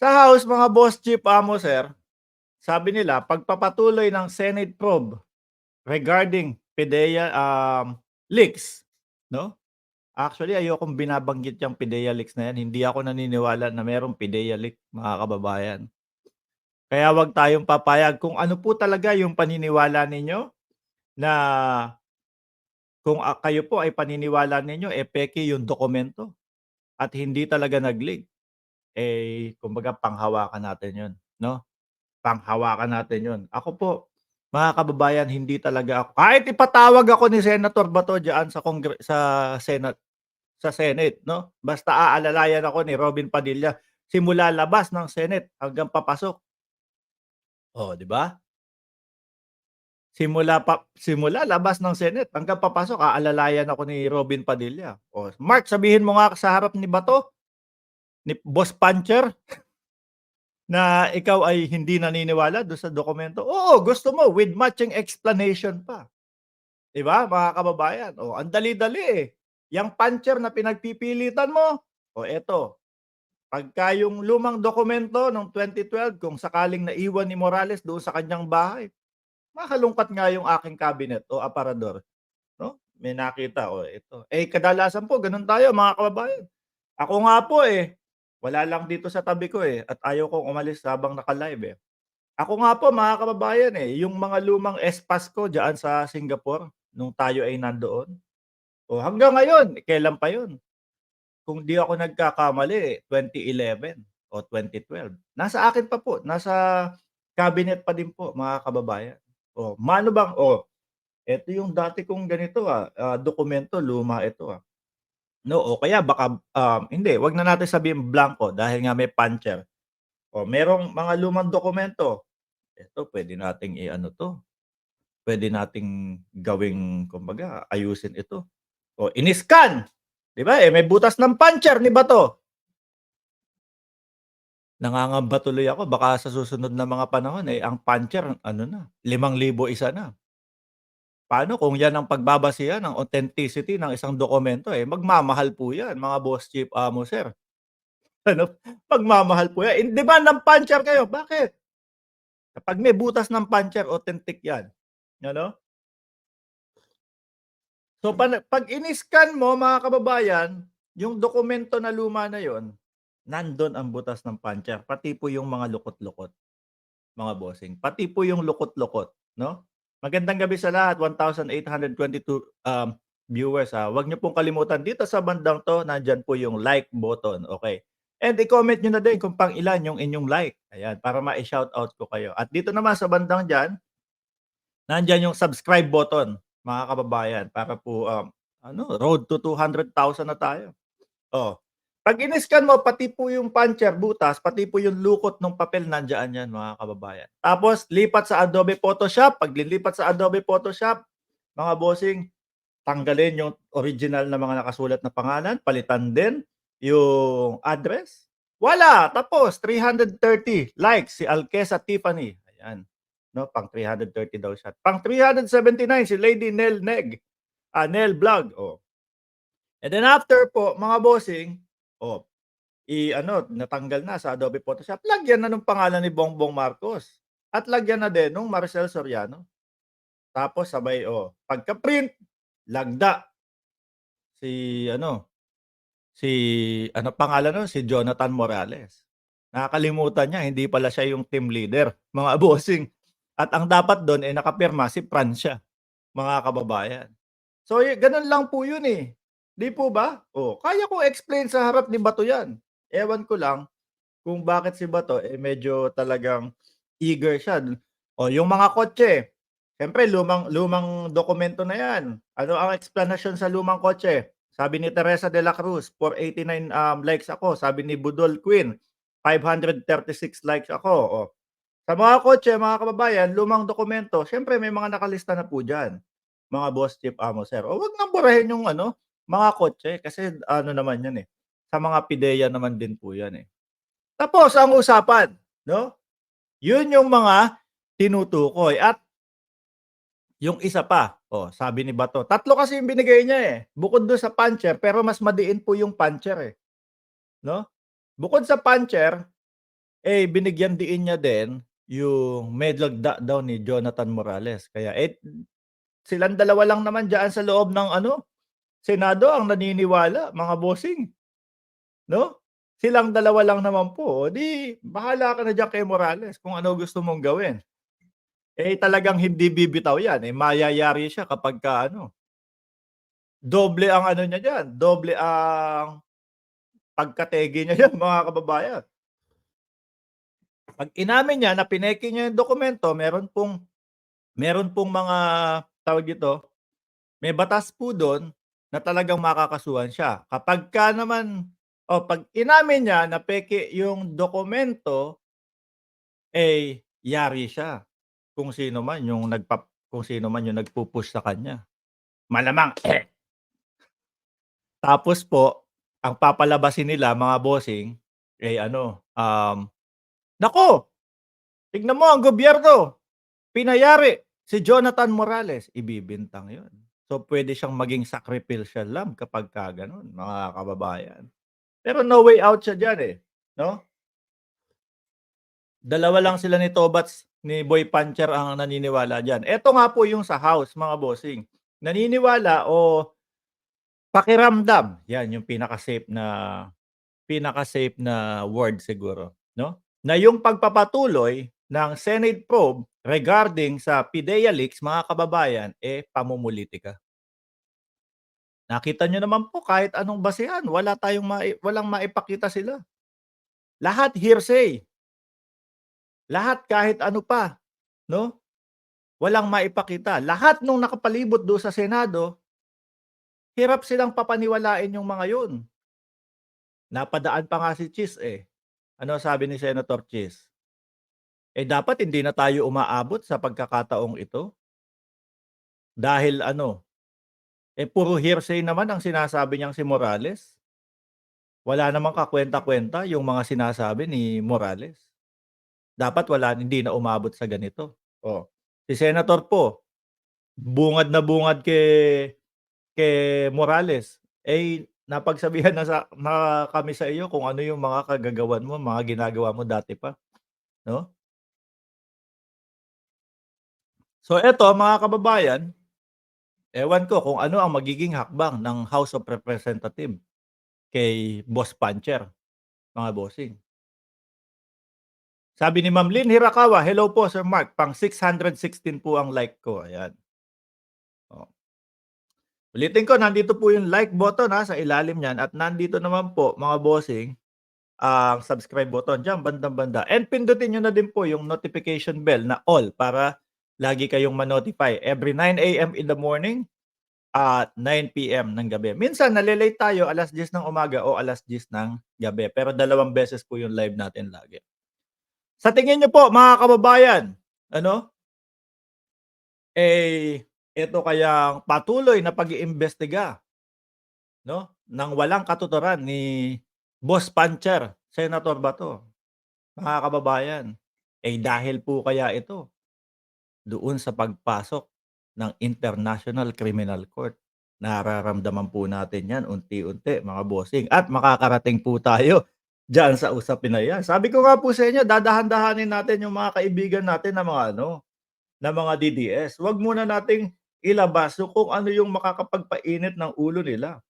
Sa House, mga boss chief amo, sir, sabi nila pagpapatuloy ng Senate probe regarding PIDEA, leaks, 'no? Actually, ayokong binabanggit yang PIDEA leaks na yan, hindi ako naniniwala na merong PIDEA leak, mga kababayan. Kaya 'wag tayong papayag kung ano po talaga yung paniniwala ninyo na kung, kayo po ay paniniwala ninyo, peke yung dokumento at hindi talaga nag-leak, kumbaga panghawakan natin yun, 'no? Panghawakan natin 'yun. Ako po, mga kababayan, hindi talaga ako kahit ipatawag ako ni Senator Bato diyan sa Senate, 'no, basta aalalayan ako ni Robin Padilla simula labas ng Senate hanggang papasok. Oh, 'di ba? Simula labas ng Senate hanggang papasok aalalayan ako ni Robin Padilla. Oh, Mark, sabihin mo nga sa harap ni Bato, ni Boss Puncher, na ikaw ay hindi naniniwala do'n sa dokumento. Oo, gusto mo with matching explanation pa. 'Di ba, mga kababayan? Oh, ang dali-dali, eh. Yang puncher na pinagpipilitan mo, oh, eto, pagka yung lumang dokumento nung 2012 kung sakaling naiwan ni Morales doon sa kanyang bahay, makakalungkat nga yung aking cabinet o aparador, 'no? May nakita, oh, ito. Kadalasan po gano'n tayo, mga kababayan. Ako nga po, wala lang dito sa tabi ko, at ayaw kong umalis habang naka-live, eh. Ako nga po, mga kababayan, yung mga lumang Espas ko diyaan sa Singapore nung tayo ay nandoon. O hanggang ngayon, kailan pa yun? Kung di ako nagkakamali, 2011 o 2012. Nasa akin pa po, nasa cabinet pa din po, mga kababayan. O mano bang eto yung dati kong ganito, dokumento, luma ito, 'no, o kaya baka, hindi, 'wag na natin sabihin blanko dahil nga may puncher. O merong mga lumang dokumento, eto puwede nating i-ano 'to, puwede nating gawing kumbaga ayusin ito. O in-scan, 'di ba, may butas ng puncher ni Bato. Nangangamba tuloy ako baka sa susunod na mga panahon, ang puncher ano na, 5,000 isa na. Paano kung 'yan ang pagbabasehan ng authenticity ng isang dokumento, magmamahal po 'yan, mga boss chief amo, sir. Ano, magmamahal po 'yan. In demand ng puncher kayo, bakit? Kapag may butas ng puncher, authentic 'yan, ano? So, 'pag in-scan mo, mga kababayan, yung dokumento na luma na yon, nandun ang butas ng puncher, pati po yung mga lukot-lukot, mga bossing, pati po yung lukot-lukot, 'no? Magandang gabi sa lahat, 1,822, viewers, ha. Huwag niyo pong kalimutan dito sa bandang 'to, nandiyan po yung like button, okay. And i-comment niyo na din kung pang-ilan yung inyong like, ayan, para mai-shoutout ko kayo. At dito naman sa bandang diyan, nandiyan yung subscribe button, mga kababayan, para po, road to 200,000 na tayo. Oh, 'pag in-scan mo pati po yung puncher, butas, pati po yung lukot ng papel nandiyan yan, mga kababayan. Tapos lipat sa Adobe Photoshop, 'pag lilipat sa Adobe Photoshop, mga bossing, tanggalin yung original na mga nakasulat na pangalan, palitan din yung address. Wala, tapos 330 likes si Alkesa Tiffany, ayan, 'no, pang 330 daw siya. Pang 379 si Lady Nel Neg, Nel Vlog, oh. And then after po, mga bossing, oh, i-ano, natanggal na sa Adobe Photoshop, lagyan na nung pangalan ni Bongbong Marcos at lagyan na din nung Maricel Soriano. Tapos sabay, pagka-print, lagda si ano, si ano pangalan nun, si Jonathan Morales. Nakakalimutan niya hindi pala siya yung team leader, mga bossing. At ang dapat dun, nakapirma si Francia, mga kababayan. So, ganun lang po yun, 'di po ba? Kaya kong explain sa harap ni Bato 'yan. Ewan ko lang kung bakit si Bato, medyo talagang eager siya. Yung mga kotse, siyempre lumang lumang dokumento na 'yan. Ano ang eksplanasyon sa lumang kotse? Sabi ni Teresa de la Cruz, 489, likes ako. Sabi ni Budol Queen, 536 likes ako. Sa mga kotse, mga kababayan, lumang dokumento, siyempre may mga nakalista na po diyan, mga boss chief amo, sir. Wag nang burahin yung ano, mga kotse kasi ano naman 'yan, sa mga PIDEA naman din po 'yan, Tapos ang usapan, 'no, 'yun yung mga tinutukoy at yung isa pa, sabi ni Bato, tatlo kasi yung binigay niya, bukod dun sa puncher pero mas madiin po yung puncher, 'no? Bukod sa puncher, eh, binigyan diin niya din yung medlagda daw ni Jonathan Morales kaya, silang dalawa lang naman diyaan sa loob ng ano, Senado ang naniniwala mga bossing, 'no? Silang dalawa lang naman po, o 'di bahala ka na diyan kay Morales kung ano gusto mong gawin. Eh, talagang hindi bibitaw 'yan, eh, mayayari siya kapagka ano, doble ang ano niya diyan, doble ang pagkategi niya diyan mga kababayan. 'Pag inamin niya na pineke niya yung dokumento meron pong mga tawag dito, may batas po dun na talagang makakasuhan siya. Kapagka naman 'pag inamin niya na peke yung dokumento, eh, yari siya kung sino man yung nagpu-push sa kanya. Malamang tapos po, ang papalabasin nila mga bossing, eh, ano, "Naku, tignan mo ang gobyerno, pinayari si Jonathan Morales." Ibibintang 'yun. So, puwede siyang maging sacrificial lamb kapagka gano'n, mga kababayan. Pero no way out siya diyan, eh, 'no? Dalawa lang sila ni Tobats, ni Boy Pancher ang naniniwala diyan. Eto nga po yung sa House, mga bossing. Naniniwala o pakiramdam, 'yan yung pinaka-safe na word siguro, 'no, na yung pagpapatuloy ng Senate probe regarding sa PIDEA leaks, mga kababayan, eh, pamumulitika. Nakita niyo naman po kahit anong basehan walang maipakita sila. Lahat hearsay, lahat kahit ano pa, 'no, walang maipakita. Lahat nung nakapalibot do sa Senado, hirap silang papaniwalain yung mga yun. Napadaan pa nga si Chis, eh. Ano sabi ni Senator Chis? Dapat hindi na tayo umaabot sa pagkakataong ito dahil ano, puro hearsay naman ang sinasabi niyang si Morales. Wala namang kakuwenta-kuwenta yung mga sinasabi ni Morales. Dapat hindi na umabot sa ganito. Oh, si Senator po, bungad na bungad kay Morales, napagsabihan na kami sa iyo kung ano yung mga kagagawan mo, mga ginagawa mo dati pa, 'no? So eto mga kababayan, ewan ko kung ano ang magiging hakbang ng House of Representative kay Boss Pancher, mga bossing. Sabi ni Ma'am Lynn Hirakawa, "Hello po Sir Mark, pang 616 po ang like ko." Ayan, oh. Ulitin ko, nandito po yung like button, sa ilalim niyan at nandito naman po mga bossing ang subscribe button diyan bandang-banda and pindutin niyo na din po yung notification bell na all para lagi kayong ma-notify every 9 AM in the morning at 9 PM ng gabi. Minsan nale-late tayo 10:00 ng umaga o 10:00 ng gabi, pero dalawang beses po yung live natin lagi. Sa tingin niyo po mga kababayan, ano, eto kayang patuloy na pag-iimbestiga, 'no, ng walang katuturan ni Boss Pancher, Senator Bato, mga kababayan, dahil po kaya ito doon sa pagpasok ng International Criminal Court. Nararamdaman po natin 'yan unti-unti mga bossing at makakarating po tayo diyan sa usapin na 'yan. Sabi ko nga po sa inyo dadahan-dahanin natin yung mga kaibigan natin na mga ano, na mga DDS. Huwag muna nating ilabas kung ano yung makakapagpainit ng ulo nila.